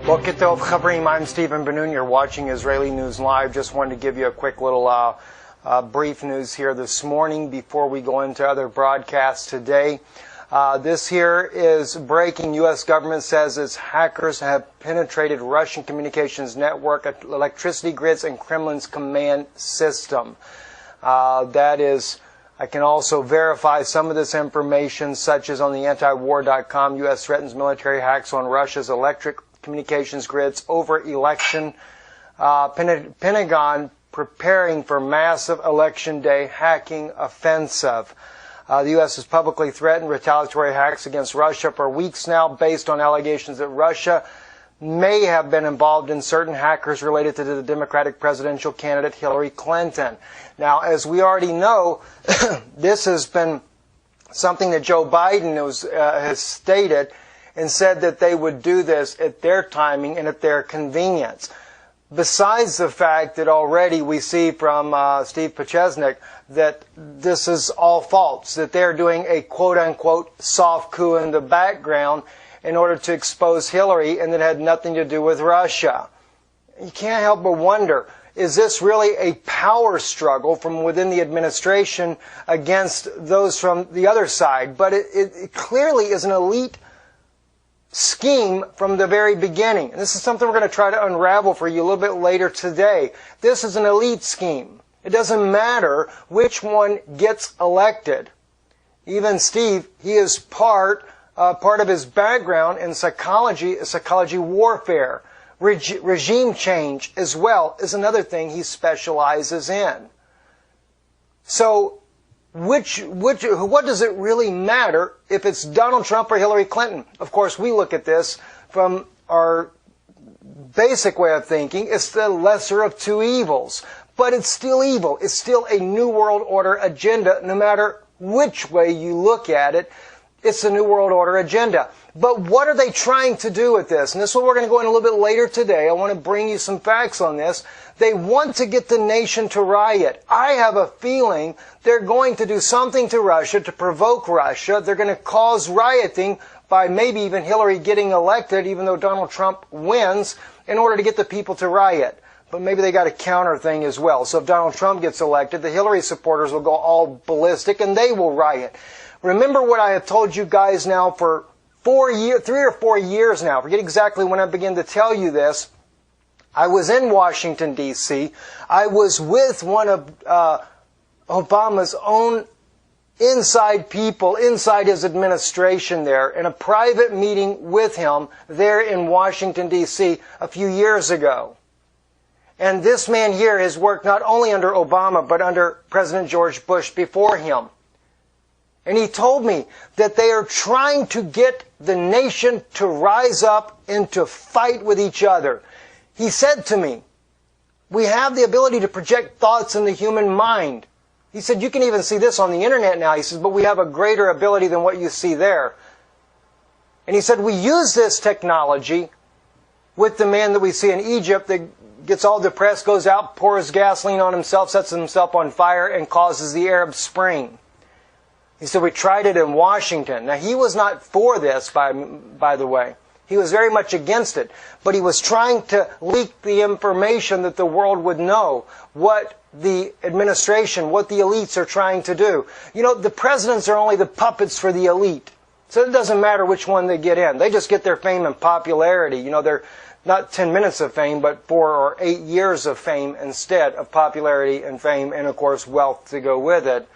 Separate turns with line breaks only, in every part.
Boker Tov Chavrim, I'm Stephen Ben-Nun. You're watching Israeli News Live. Just wanted to give you a quick little brief news here this morning before we go into other broadcasts today. This here is breaking. U.S. government says its hackers have penetrated Russian communications network, electricity grids, and Kremlin's command system. That is, I can also verify some of this information, such as on the antiwar.com, U.S. threatens military hacks on Russia's electric communications grids over election. Pentagon preparing for massive election day hacking offensive. The U.S. has publicly threatened retaliatory hacks against Russia for weeks now, based on allegations that Russia may have been involved in certain hackers related to the Democratic presidential candidate Hillary Clinton. Now, as we already know, this has been something that Joe Biden has stated and said that they would do this at their timing and at their convenience. Besides the fact that already we see from Steve Pachesnik that this is all false, that they're doing a quote-unquote soft coup in the background in order to expose Hillary, and that had nothing to do with Russia. You can't help but wonder, is this really a power struggle from within the administration against those from the other side? But it clearly is an elite scheme from the very beginning. And this is something we're going to try to unravel for you a little bit later today. This is an elite scheme. It doesn't matter which one gets elected. Even Steve, he is part of his background in psychology warfare. Regime change as well is another thing he specializes in. So what does it really matter if it's Donald Trump or Hillary Clinton? Of course, we look at this from our basic way of thinking. It's the lesser of two evils. But it's still evil. It's still a New World Order agenda, no matter which way you look at it. It's a New World Order agenda. But what are they trying to do with this? And this is what we're going to go in a little bit later today. I want to bring you some facts on this. They want to get the nation to riot. I have a feeling they're going to do something to Russia to provoke Russia. They're going to cause rioting by maybe even Hillary getting elected, even though Donald Trump wins, in order to get the people to riot. But maybe they got a counter thing as well. So if Donald Trump gets elected, the Hillary supporters will go all ballistic and they will riot. Remember what I have told you guys now for 3 or 4 years now. I forget exactly when I began to tell you this. I was in Washington, D.C. I was with one of Obama's own inside people, inside his administration there, in a private meeting with him there in Washington, D.C. a few years ago. And this man here has worked not only under Obama, but under President George Bush before him. And he told me that they are trying to get the nation to rise up and to fight with each other. He said to me, we have the ability to project thoughts in the human mind. He said, you can even see this on the internet now. He says, but we have a greater ability than what you see there. And he said, we use this technology with the man that we see in Egypt that gets all depressed, goes out, pours gasoline on himself, sets himself on fire, and causes the Arab Spring. He said, we tried it in Washington. Now, he was not for this, by the way. He was very much against it. But he was trying to leak the information that the world would know what the administration, what the elites are trying to do. You know, the presidents are only the puppets for the elite. So it doesn't matter which one they get in. They just get their fame and popularity. You know, they're not 10 minutes of fame, but 4 or 8 years of fame instead of popularity and fame and, of course, wealth to go with it.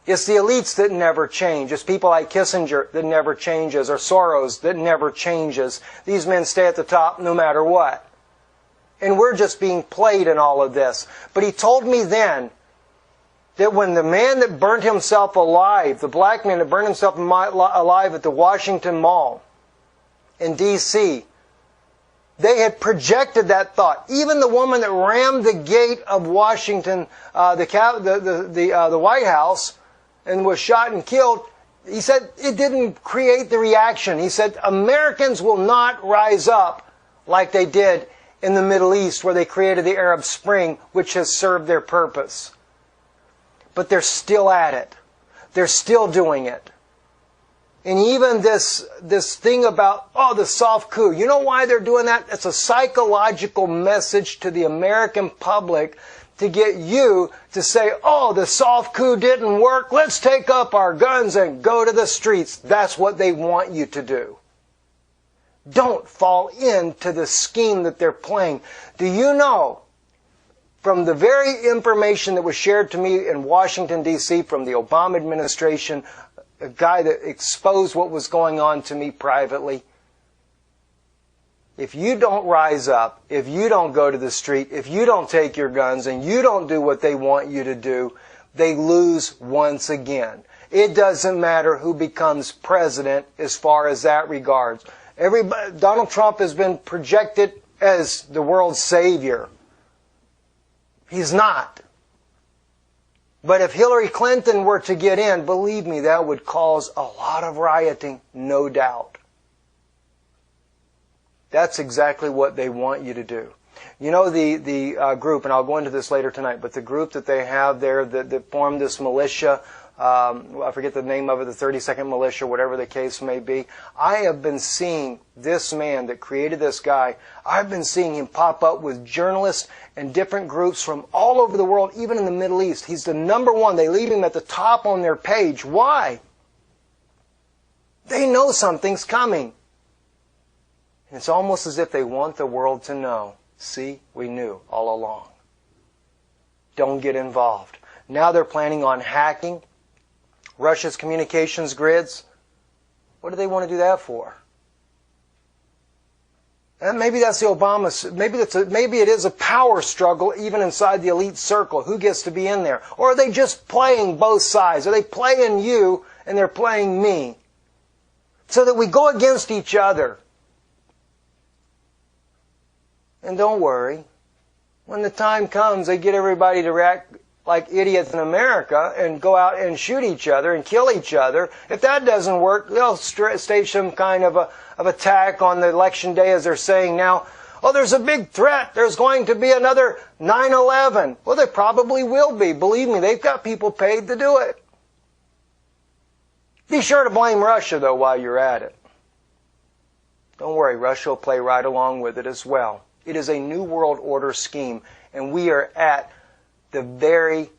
It's the elites that never change. It's people like Kissinger that never changes, or Soros that never changes. These men stay at the top no matter what. And we're just being played in all of this. But he told me then that when the man that burned himself alive, the black man that burned himself alive at the Washington Mall in D.C., they had projected that thought. Even the woman that rammed the gate of Washington, the White House, and was shot and killed, he said it didn't create the reaction. He said Americans will not rise up like they did in the Middle East, where they created the Arab Spring, which has served their purpose. But they're still at it. They're still doing it. And even this thing about, the soft coup. You know why they're doing that? It's a psychological message to the American public to get you to say, the soft coup didn't work. Let's take up our guns and go to the streets. That's what they want you to do. Don't fall into the scheme that they're playing. Do you know, from the very information that was shared to me in Washington, D.C. from the Obama administration, a guy that exposed what was going on to me privately, if you don't rise up, if you don't go to the street, if you don't take your guns and you don't do what they want you to do, they lose once again. It doesn't matter who becomes president as far as that regards. Donald Trump has been projected as the world's savior. He's not. But if Hillary Clinton were to get in, believe me, that would cause a lot of rioting, no doubt. That's exactly what they want you to do. You know the group, and I'll go into this later tonight, but the group that they have there that formed this militia, I forget the name of it, the 32nd Militia, whatever the case may be. I have been seeing this man that created this guy, I've been seeing him pop up with journalists and different groups from all over the world, even in the Middle East. He's the number one. They leave him at the top on their page. Why? They know something's coming. And it's almost as if they want the world to know. See, we knew all along. Don't get involved. Now they're planning on hacking Russia's communications grids. What do they want to do that for? And maybe that's the Obama. Maybe it is a power struggle even inside the elite circle. Who gets to be in there? Or are they just playing both sides? Are they playing you and they're playing me? So that we go against each other. And don't worry. When the time comes, they get everybody to react like idiots in America and go out and shoot each other and kill each other. If that doesn't work, they'll stage some kind of attack on the election day, as they're saying now. There's a big threat. There's going to be another 9/11. Well, there probably will be. Believe me, they've got people paid to do it. Be sure to blame Russia, though, while you're at it. Don't worry, Russia will play right along with it as well. It is a New World Order scheme, and we are at the very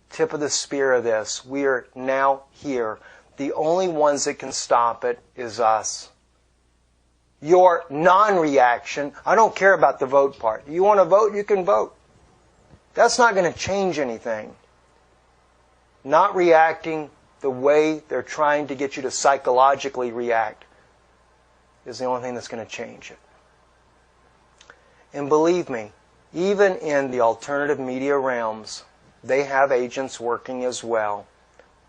tip of the spear of this. We are now here. The only ones that can stop it is us. Your non-reaction, I don't care about the vote part. You want to vote, you can vote. That's not going to change anything. Not reacting the way they're trying to get you to psychologically react is the only thing that's going to change it. And believe me, even in the alternative media realms, they have agents working as well,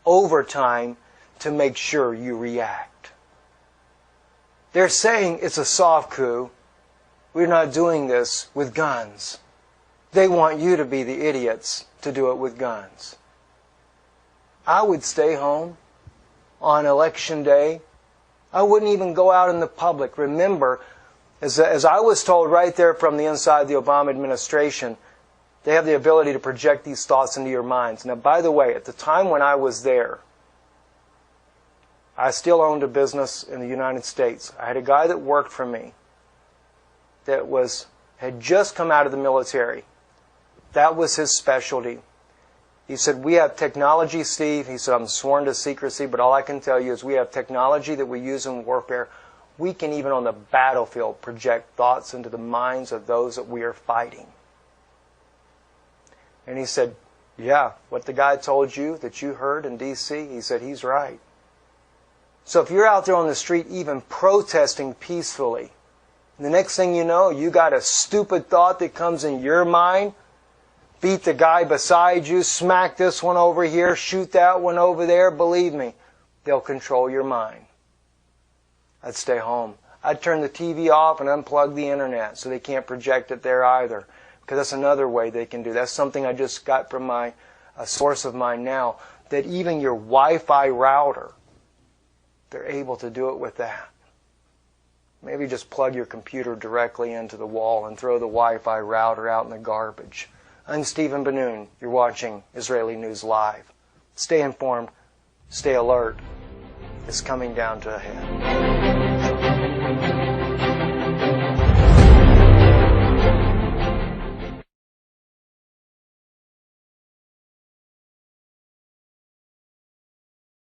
overtime, to make sure you react. They're saying it's a soft coup. We're not doing this with guns. They want you to be the idiots to do it with guns. I would stay home on election day. I wouldn't even go out in the public. Remember, as I was told right there from the inside of the Obama administration, they have the ability to project these thoughts into your minds. Now, by the way, at the time when I was there, I still owned a business in the United States. I had a guy that worked for me that had just come out of the military. That was his specialty. He said, "We have technology, Steve." He said, "I'm sworn to secrecy, but all I can tell you is we have technology that we use in warfare. We can, even on the battlefield, project thoughts into the minds of those that we are fighting." And he said, "Yeah, what the guy told you that you heard in D.C., he said, he's right." So if you're out there on the street even protesting peacefully, the next thing you know, you got a stupid thought that comes in your mind, beat the guy beside you, smack this one over here, shoot that one over there, believe me, they'll control your mind. I'd stay home. I'd turn the TV off and unplug the internet so they can't project it there either. Because that's another way they can do. That's something I just got from a source of mine now, that even your Wi-Fi router, they're able to do it with that. Maybe just plug your computer directly into the wall and throw the Wi-Fi router out in the garbage. I'm Stephen Ben-Nun. You're watching Israeli News Live. Stay informed. Stay alert. is coming down to a head.